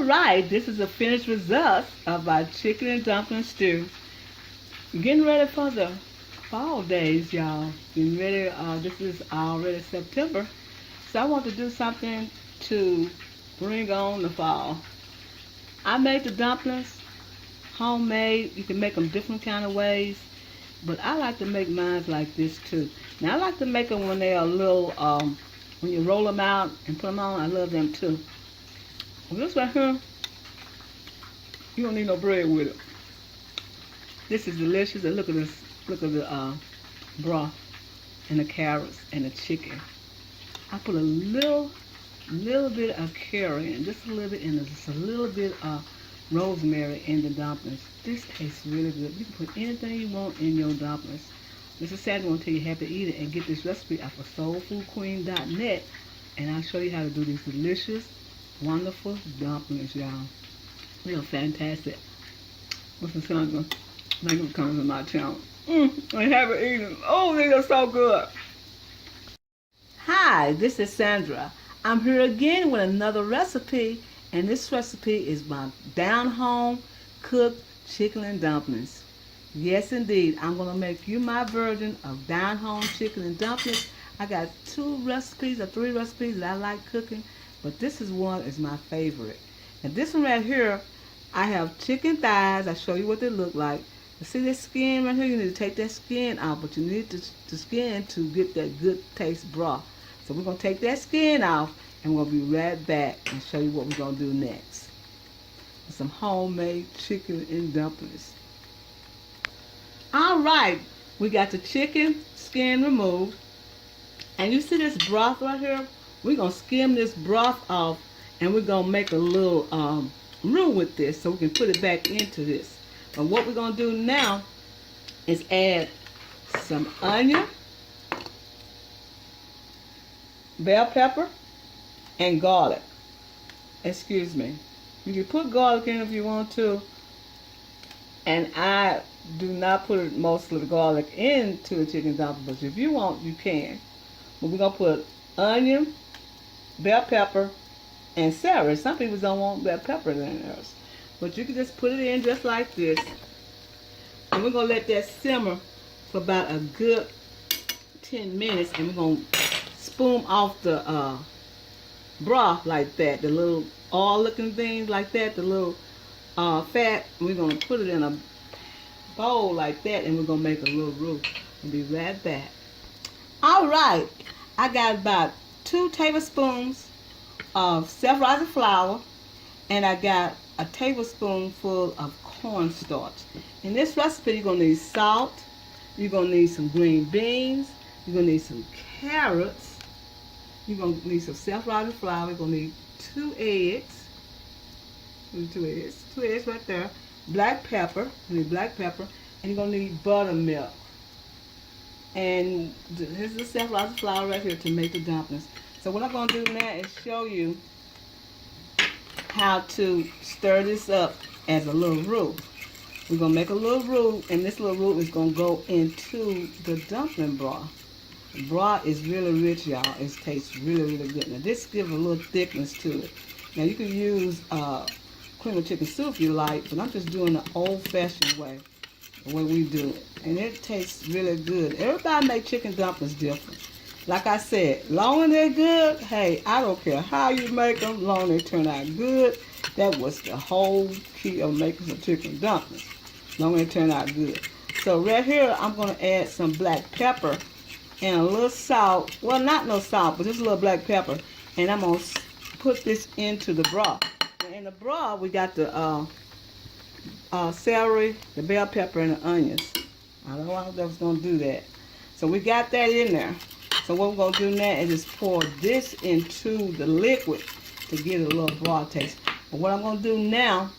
Alright, this is the finished result of our chicken and dumpling stew. Getting ready for the fall days, y'all. Getting ready, this is already September. So I want to do something to bring on the fall. I made the dumplings, homemade. You can make them different kind of ways. But I like to make mine like this too. Now I like to make them when they are a little, when you roll them out and put them on, I love them too. Well, this right here, you don't need no bread with it. This is delicious. And look at this. Look at the broth and the carrots and the chicken. I put a little bit of curry and just a little bit, and just a little bit of rosemary in the dumplings. This tastes really good. You can put anything you want in your dumplings. Mrs. Sadie will tell you how to eat it, and get this recipe off of soulfoodqueen.net, and I'll show you how to do these delicious, wonderful dumplings, y'all. They are fantastic. What's the son? Make them come to my channel. I haven't eaten. Oh, they are so good. Hi, this is Sandra. I'm here again with another recipe, and this recipe is my down-home cooked chicken and dumplings. Yes, indeed, I'm going to make you my version of down-home chicken and dumplings. I got 2 recipes or 3 recipes that I like cooking, but this is one is my favorite. And this one right here, I have chicken thighs. I'll show you what they look like. You see this skin right here? You need to take that skin out, but you need the skin to get that good taste broth. So we're going to take that skin off, and we're going to be right back and show you what we're going to do next. Some homemade chicken and dumplings. Alright, we got the chicken skin removed. And you see this broth right here? We're going to skim this broth off, and we're going to make a little roux with this so we can put it back into this. But what we're going to do now is add some onion, bell pepper, and garlic. Excuse me. You can put garlic in if you want to, and I do not put most of the garlic into the chicken dumplings, but if you want, you can. But we're going to put onion, bell pepper, and celery. Some people don't want bell pepper in theirs, but you can just put it in just like this. And we're going to let that simmer for about a good 10 minutes, and we're going to spoon off the broth like that, the little oil looking things like that, the little fat. We're going to put it in a bowl like that, and we're going to make a little roux. We'll be right back. Alright, I got about 2 tablespoons of self-rising flour, and I got a tablespoonful of cornstarch. In this recipe, you're going to need salt, you're going to need some green beans, you're going to need some carrots, you're going to need some self-rising flour, you're going to need 2 eggs, 2 eggs right there, black pepper, you need black pepper, and you're going to need buttermilk. And here's the self-rising flour right here to make the dumplings. So what I'm going to do now is show you how to stir this up as a little roux. We're going to make a little roux, and this little roux is going to go into the dumpling broth. The broth is really rich, y'all. It tastes really good. Now this gives a little thickness to it. Now you can use cream of chicken soup if you like, but I'm just doing the old-fashioned way, the way we do it. And it tastes really good. Everybody make chicken dumplings different. Like I said, long as they're good, hey, I don't care how you make them, long as they turn out good. That was the whole key of making some chicken dumplings. Long as they turn out good. So right here, I'm going to add some black pepper and a little salt. Well, not no salt, but just a little black pepper. And I'm going to put this into the broth. And in the broth, we got the celery, the bell pepper, and the onions. I don't know if I was going to do that. So we got that in there. So what we're going to do now is just pour this into the liquid to get a little broth taste. But what I'm going to do now,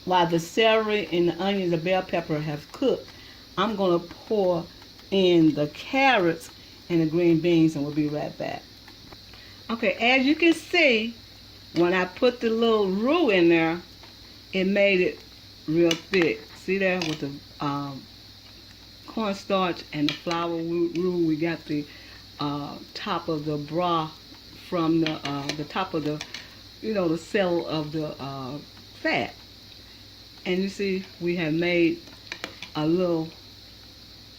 while the celery and the onions and the bell pepper have cooked, I'm going to pour in the carrots and the green beans, and we'll be right back. Okay, as you can see, when I put the little roux in there, it made it real thick. See there with the cornstarch and the flour roux, we got the top of the broth from the top of the the cell of the fat. And you see, we have made a little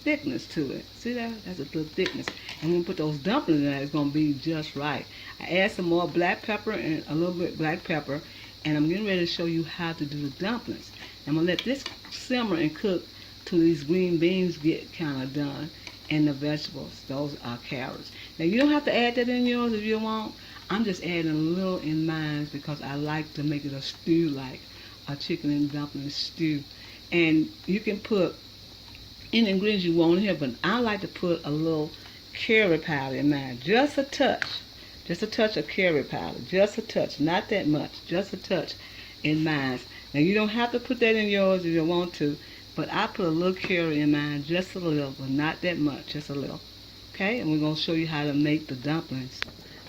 thickness to it. See that? That's a little thickness. And when we put those dumplings in there, it's going to be just right. I add some more black pepper and a little bit black pepper. And I'm getting ready to show you how to do the dumplings. I'm going to let this simmer and cook till these green beans get kind of done. And the vegetables, those are carrots. Now you don't have to add that in yours if you want. I'm just adding a little in mine because I like to make it a stew, like a chicken and dumpling stew. And you can put any ingredients you want in here, but I like to put a little curry powder in mine. Just a touch of curry powder. Just a touch, not that much. Just a touch in mine. Now you don't have to put that in yours if you want to, but I put a little curry in mine, just a little, but not that much, just a little. Okay, and we're going to show you how to make the dumplings.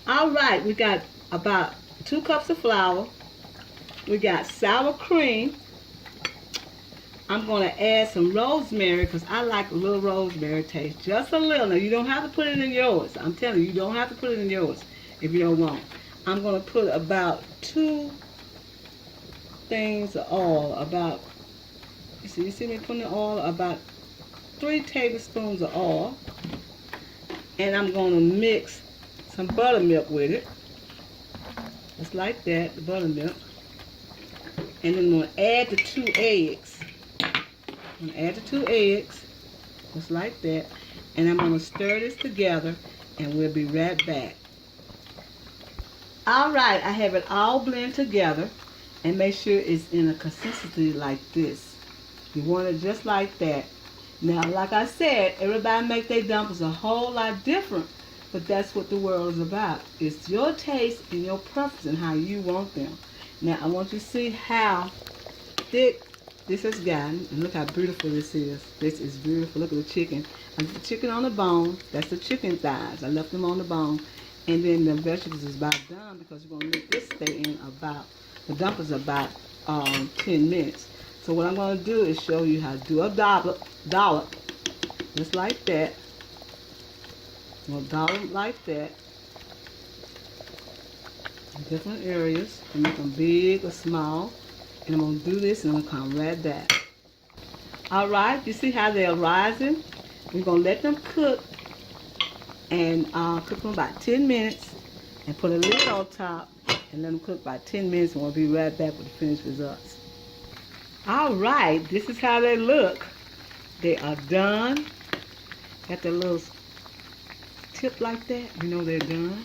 All right, we got about 2 cups of flour. We got sour cream. I'm going to add some rosemary because I like a little rosemary taste, just a little. Now, you don't have to put it in yours. I'm telling you, you don't have to put it in yours if you don't want. I'm going to put about 2 things of oil, about, you see me putting the oil, about 3 tablespoons of oil. And I'm going to mix some buttermilk with it. Just like that, the buttermilk. And then I'm going to add the 2 eggs. I'm going to add the 2 eggs, just like that. And I'm going to stir this together, and we'll be right back. All right, I have it all blended together. And make sure it's in a consistency like this. You want it just like that. Now, like I said, everybody make their dumplings a whole lot different, but that's what the world is about. It's your taste and your preference and how you want them. Now, I want you to see how thick this has gotten, and look how beautiful this is. This is beautiful. Look at the chicken. I put the chicken on the bone. That's the chicken thighs. I left them on the bone. And then the vegetables is about done because you're going to let this stay in about, the dumplings about 10 minutes. So what I'm going to do is show you how to do a dollop, just like that. I'm going to dollop like that in different areas and make them big or small. And I'm going to do this and I'm going to come right back. Alright, you see how they're rising? We're going to let them cook and cook them about 10 minutes and put a lid on top and let them cook about 10 minutes and we'll be right back with the finished results. Alright, this is how they look. They are done. Got the little tip like that, you know they're done.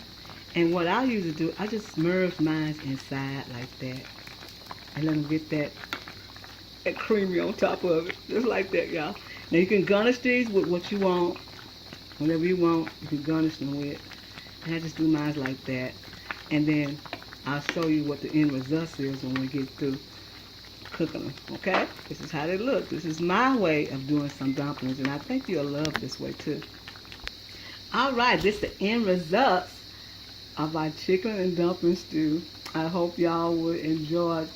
And what I usually do, I just submerge mine inside like that. And let them get that creamy on top of it. Just like that, y'all. Now you can garnish these with what you want. Whatever you want, you can garnish them with. And I just do mine like that. And then I'll show you what the end result is when we get through cooking them, okay? This is how they look. This is my way of doing some dumplings, and I think you'll love this way too. Alright, this is the end results of our chicken and dumpling stew. I hope y'all will enjoy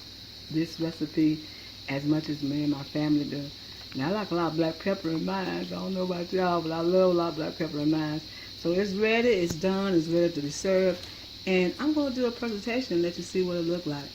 this recipe as much as me and my family do. Now, I like a lot of black pepper in mine. I don't know about y'all, but I love a lot of black pepper in mine. So it's ready, it's done, it's ready to be served. And I'm going to do a presentation and let you see what it looks like.